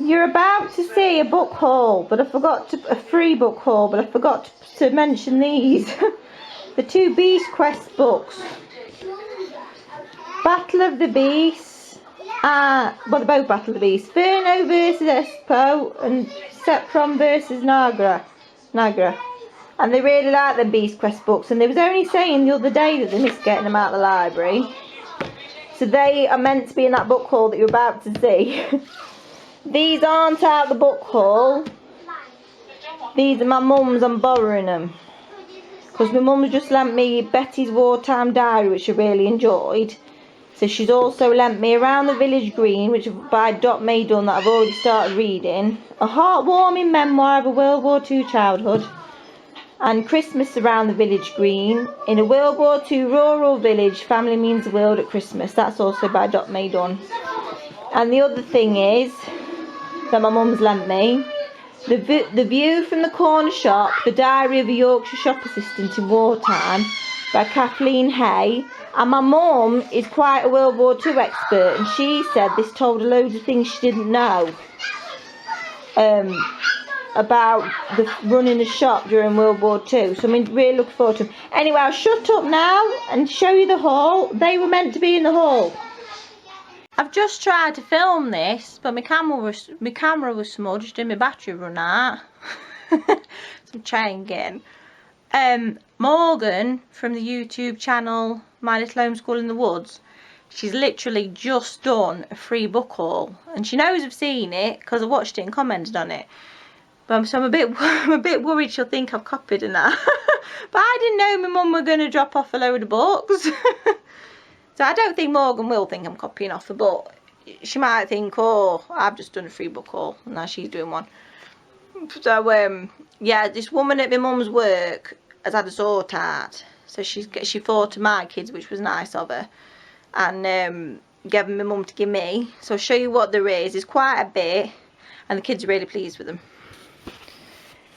You're about to see a book haul, but I forgot to, a free book haul, but I forgot to mention these. The 2 Beast Quest books. Battle of the Beasts. Well, they're both Battle of the Beasts. Furno versus Espo and Sepron versus Nagra. And they really like them Beast Quest books, and they was only saying the other day that they missed getting them out of the library. So they are meant to be in that book haul that you're about to see. These aren't out the book haul. These are my mum's. I'm borrowing them. Because my mum's just lent me Betty's Wartime Diary, which I really enjoyed. So she's also lent me Around the Village Green, which by Dot Maydon, that I've already started reading. A heartwarming memoir of a World War II childhood. And Christmas Around the Village Green. In a World War II rural village, family means the world at Christmas. That's also by Dot Maydon. And the other thing is, that my mum's lent me, the View from the Corner Shop, The Diary of a Yorkshire Shop Assistant in Wartime, by Kathleen Hay. And my mum is quite a World War II expert, and she said this told her loads of things she didn't know about running a shop during World War II. So I'm really looking forward to them. Anyway, I'll shut up now and show you the haul. They were meant to be in the haul. I've just tried to film this, but my camera was smudged and my battery run out. So I'm trying again. Morgan from the YouTube channel My Little Homeschool in the Woods, she's literally just done a free book haul, and she knows I've seen it because I watched it and commented on it. But so I'm a bit worried she'll think I've copied her now. But I didn't know my mum were going to drop off a load of books. So I don't think Morgan will think I'm copying off her, but she might think, oh, I've just done a free book haul, and now she's doing one. So yeah, this woman at my mum's work has had a sort out, so she thought of my kids, which was nice of her, and gave them my mum to give me. So I'll show you what there is. There's quite a bit, and the kids are really pleased with them.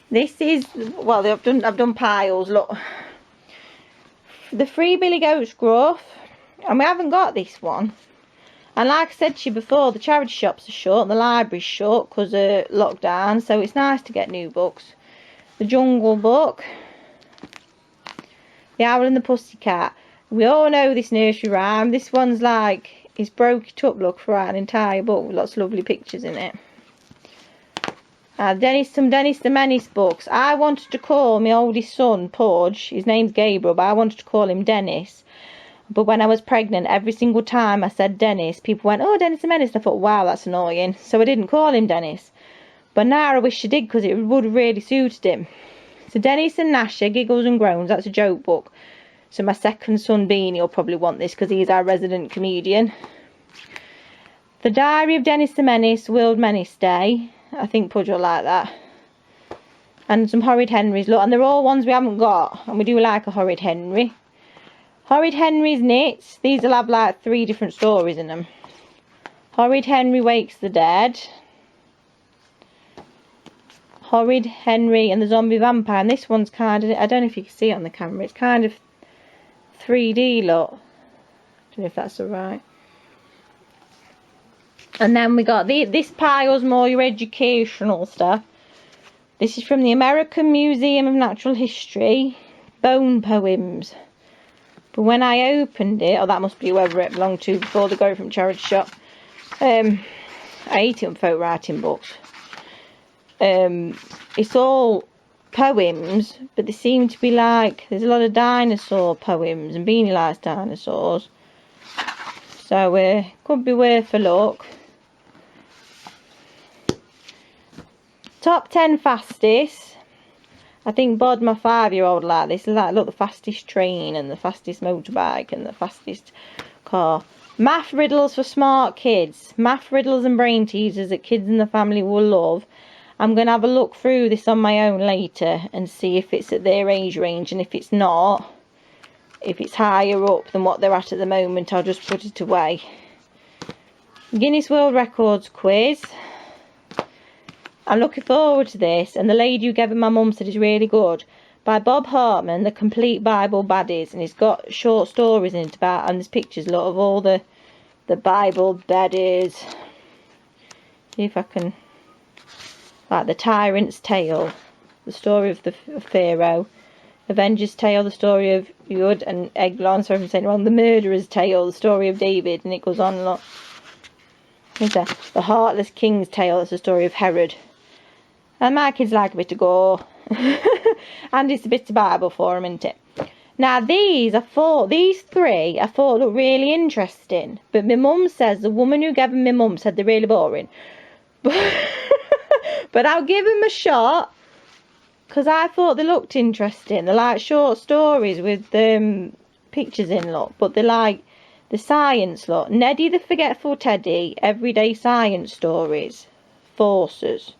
This is, well, I've done piles. Look, the Free Billy Goat's Gruff, and we haven't got this one. And like I said to you before, the charity shops are shut and the library's shut because of lockdown, so it's nice to get new books. The Jungle Book, The Owl and the Pussycat. We all know this nursery rhyme. This one's like, it's broke it up, look, for an entire book with lots of lovely pictures in it. Some Dennis the Menace books. I wanted to call my oldest son Podge, his name's Gabriel, but I wanted to call him Dennis. But when I was pregnant, every single time I said Dennis, people went, oh, Dennis the Menace. And I thought, wow, that's annoying. So I didn't call him Dennis. But now I wish I did, because it would have really suited him. So Dennis and Nasha, Giggles and Groans, that's a joke book. So my second son Beanie will probably want this because he's our resident comedian. The Diary of Dennis the Menace, World Menace Day. I think Pudge will like that. And some Horrid Henrys. Look, and they're all ones we haven't got. And we do like a Horrid Henry. Horrid Henry's Knits. These will have like 3 different stories in them. Horrid Henry Wakes the Dead. Horrid Henry and the Zombie Vampire. And this one's kind of, I don't know if you can see it on the camera. It's kind of 3D, look. I don't know if that's alright. And then we got this pile's more your educational stuff. This is from the American Museum of Natural History. Bone Poems. But when I opened it, oh, that must be whoever it belonged to before they got it from charity shop. I hate it on folk writing books. It's all poems, but they seem to be like, there's a lot of dinosaur poems, and Beanie likes dinosaurs. So could be worth a look. Top 10 fastest. I think Bod, my 5-year-old, like this. Like, look, the fastest train and the fastest motorbike and the fastest car. Math riddles for smart kids. Math riddles and brain teasers that kids in the family will love. I'm going to have a look through this on my own later and see if it's at their age range. And if it's not, if it's higher up than what they're at the moment, I'll just put it away. Guinness World Records quiz. I'm looking forward to this, and the lady who gave it my mum said it's really good. By Bob Hartman, The Complete Bible Baddies, and it's got short stories in it about, and there's pictures, a lot of all the Bible baddies. See if I can Like The Tyrant's Tale, the story of the Pharaoh. Avenger's Tale, the story of Yud and Eglon, sorry if I'm saying it wrong. The Murderer's Tale, the story of David, and it goes on a lot. Is there? The Heartless King's Tale, that's the story of Herod. And my kids like a bit of gore. And it's a bit of Bible for them, isn't it? Now these three I thought looked really interesting. But my mum says, the woman who gave them my mum said they're really boring. But I'll give them a shot. Because I thought they looked interesting. They're like short stories with pictures in, look. But they're like the science, look. Neddy the Forgetful Teddy, Everyday Science Stories. Forces.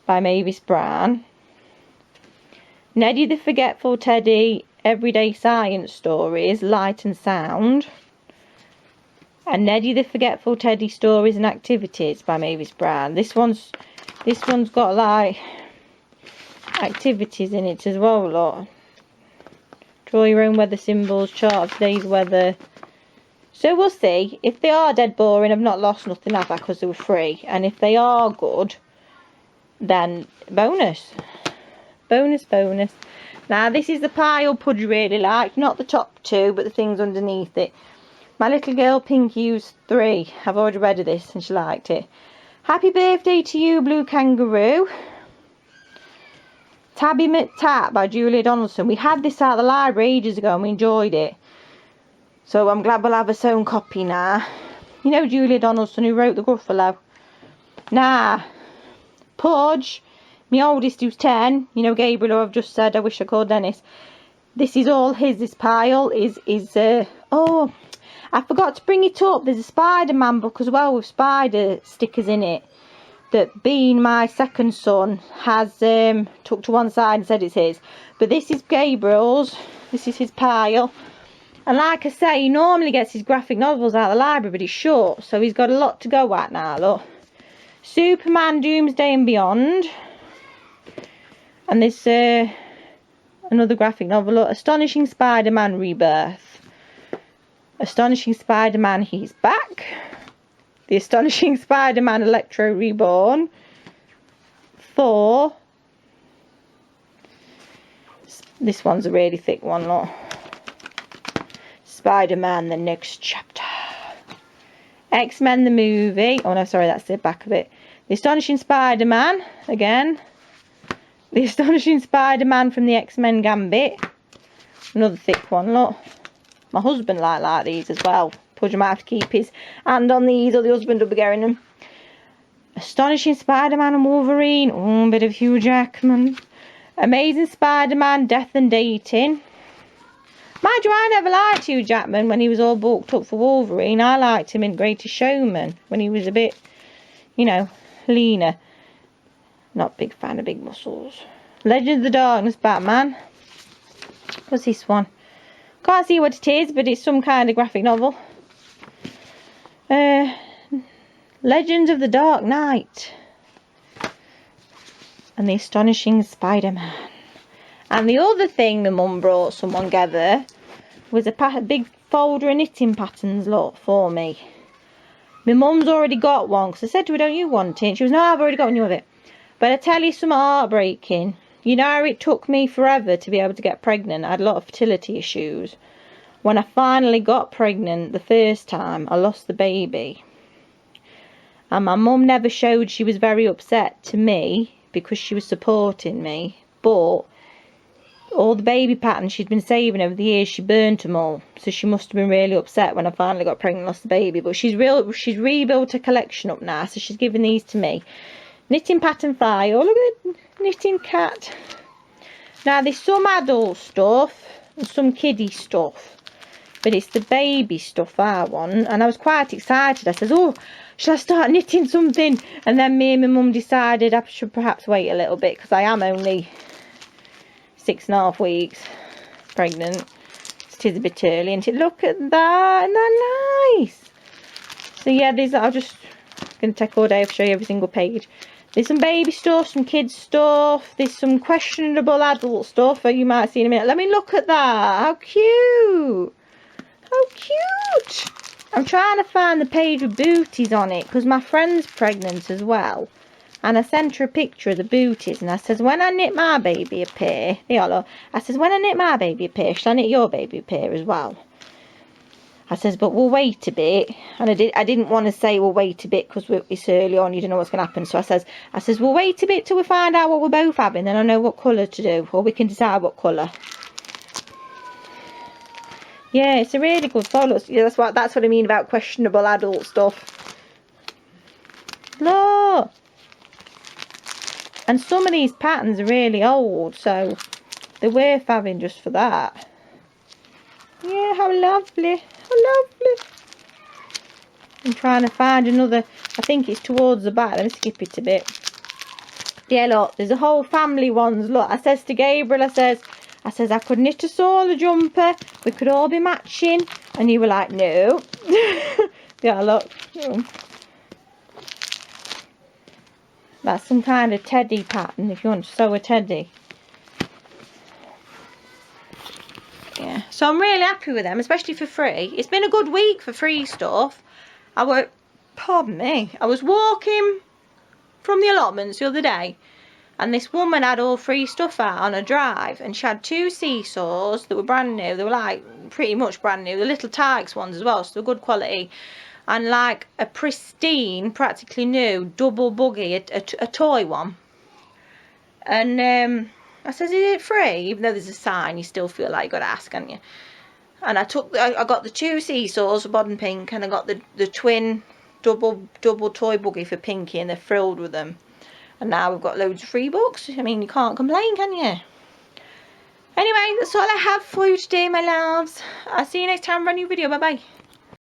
By Mavis Brown. Neddy the Forgetful Teddy, Everyday Science Stories, Light and Sound. And Neddy the Forgetful Teddy, Stories and Activities by Mavis Brown. This one's got like activities in it as well, look. Draw your own weather symbols, chart of today's weather. So we'll see. If they are dead boring, I've not lost nothing, have I? Because they were free. And if they are good, then bonus. Bonus. Now this is the pile Pudge really liked. Not the top two, but the things underneath it. My little girl Pinky, who's 3. I've already read her this and she liked it. Happy birthday to you, Blue Kangaroo. Tabby McTap by Julia Donaldson. We had this out of the library ages ago and we enjoyed it. So I'm glad we'll have a sewn copy now. You know Julia Donaldson who wrote The Gruffalo. Nah. Pudge, my oldest who's 10. You know Gabriel who I've just said I wish I called Dennis. This is all his. This pile is oh, I forgot to bring it up. There's a Spider-Man book as well with spider stickers in it. That Bean, my second son, has took to one side and said it's his. But this is Gabriel's. This is his pile. And like I say, he normally gets his graphic novels out of the library, but it's short. So he's got a lot to go at now, look. Superman, Doomsday and Beyond. And this, another graphic novel, look. Astonishing Spider-Man Rebirth. Astonishing Spider-Man, He's Back. The Astonishing Spider-Man Electro Reborn. 4. This one's a really thick one, look. Spider-Man, the Next Chapter. X-Men, the movie. Oh no, sorry, that's the back of it. The Astonishing Spider-Man, again. The Astonishing Spider-Man from the X-Men Gambit. Another thick one, look. My husband like these as well. Pudge might have to keep his hand on these or the husband will be getting them. Astonishing Spider-Man and Wolverine. Oh, a bit of Hugh Jackman. Amazing Spider-Man, Death and Dating. Mind you, I never liked Hugh Jackman when he was all bulked up for Wolverine. I liked him in Greatest Showman when he was a bit, you know, leaner. Not big fan of big muscles. Legend of the Darkness, Batman. What's this one? Can't see what it is, but it's some kind of graphic novel. Legends of the Dark Knight. And the Astonishing Spider-Man. And the other thing my mum brought someone together was a big folder of knitting patterns, look, for me. My mum's already got one, because I said to her, don't you want it? And she was, no, I've already got one of it. But I tell you something heartbreaking. You know how it took me forever to be able to get pregnant? I had a lot of fertility issues. When I finally got pregnant the first time, I lost the baby. And my mum never showed she was very upset to me because she was supporting me. But all the baby patterns she'd been saving over the years, she burnt them all. So she must have been really upset when I finally got pregnant and lost the baby. But she's rebuilt her collection up now, so she's given these to me. Knitting pattern file. Look at the knitting cat. Now there's some adult stuff and some kiddie stuff. But it's the baby stuff I want. And I was quite excited. I said, oh, shall I start knitting something? And then me and my mum decided I should perhaps wait a little bit, because I am only 6.5 weeks pregnant. It is a bit early, and look at that. Isn't that nice? So yeah, these I'm just going to take all day to show you every single page. There's some baby stuff, some kids stuff. There's some questionable adult stuff that you might see in a minute. Let me look at that. How cute. How cute. I'm trying to find the page with booties on it, because my friend's pregnant as well. And I sent her a picture of the booties, and I says, when I knit my baby a pair, I says, when I knit my baby a pair, shall I knit your baby a pair as well? I says, but we'll wait a bit. And I didn't want to say we'll wait a bit because it's early on, you don't know what's going to happen. So I says, we'll wait a bit till we find out what we're both having, then I know what colour to do, or we can decide what colour. Yeah, it's a really good follow. Yeah, that's what I mean about questionable adult stuff. Look. And some of these patterns are really old, so they're worth having just for that. Yeah, how lovely. How lovely. I'm trying to find another. I think it's towards the back. Let me skip it a bit. Yeah, look, there's a whole family ones. Look, I says to Gabriel, I says I could knit us all a jumper. We could all be matching. And you were like, no. Yeah, look. Oh. That's some kind of teddy pattern if you want to sew a teddy. Yeah, so I'm really happy with them, especially for free. It's been a good week for free stuff. Pardon me, I was walking from the allotments the other day, and this woman had all free stuff out on a drive, and she had 2 seesaws that were brand new. They were like pretty much brand new, the little Tykes ones as well, so they're good quality. And like a pristine, practically new double buggy, a toy one. And I says, is it free? Even though there's a sign, you still feel like you got to ask, haven't you? And I got the 2 seesaws for Bod and Pink, and I got the twin double toy buggy for Pinky, and they're thrilled with them. And now we've got loads of free books. I mean, you can't complain, can you? Anyway, that's all I have for you today, my loves. I'll see you next time for a new video. Bye bye.